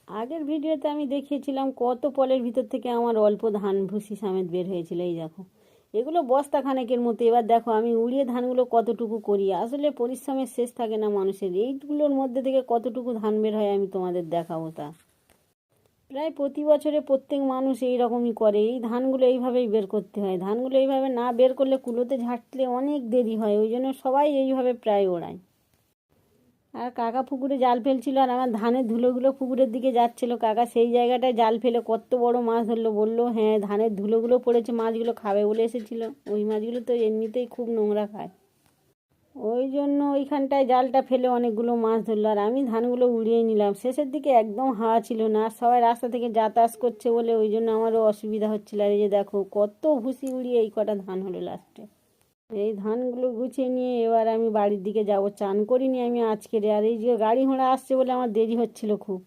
আগের ভিডিওতে আমি দেখিয়েছিলাম কত পলের ভিতর থেকে আমার অল্প ধান ভুসি সমেত বের হয়েছিল। এই দেখো, এগুলো বস্তা খানেকের মতো। এবার দেখো আমি উড়িয়ে ধানগুলো কতটুকু করি, আসলে পরিশ্রমের শেষ থাকে না মানুষের। এইগুলোর মধ্যে থেকে কতটুকু ধান বের হয় আমি তোমাদের দেখাবো তা। প্রায় প্রতি বছরে প্রত্যেক মানুষ এই রকমই করে, এই ধানগুলো এইভাবেই বের করতে হয়। ধানগুলো এইভাবে না বের করলে কুলোতে ঝাঁটলে অনেক দেরি হয়, ওই জন্য সবাই এইভাবে প্রায় ওড়ায়। আর কাকা পুকুরে জাল ফেলছিল, আর আমার ধানের ধুলোগুলো পুকুরের দিকে যাচ্ছিল। কাকা সেই জায়গাটায় জাল ফেলে কত বড় মাছ ধরলো, বললো হ্যাঁ ধানের ধুলোগুলো পড়েছে, মাছগুলো খাবে বলে এসেছিল। ওই মাছগুলো তো এমনিতেই খুব নোংরা খায়, ওই জন্য ওইখানটায় জালটা ফেলে অনেকগুলো মাছ ধরলো। আর আমি ধানগুলো উড়িয়ে নিলাম। শেষের দিকে একদম হাওয়া ছিল না, আর সবাই রাস্তা থেকে যাতায়াত করছে বলে ওই জন্য আমারও অসুবিধা হচ্ছিল। আর এই যে দেখো কত ভুসি উড়িয়ে এই কটা ধান হলো লাস্টে। এই ধানগুলো গুছিয়ে নিয়ে এবার আমি বাড়ির দিকে যাব। চান করিনি আমি আজকের। আর এই যে গাড়ি ঘোড়া আসছে বলে আমার দেরি হচ্ছিল খুব।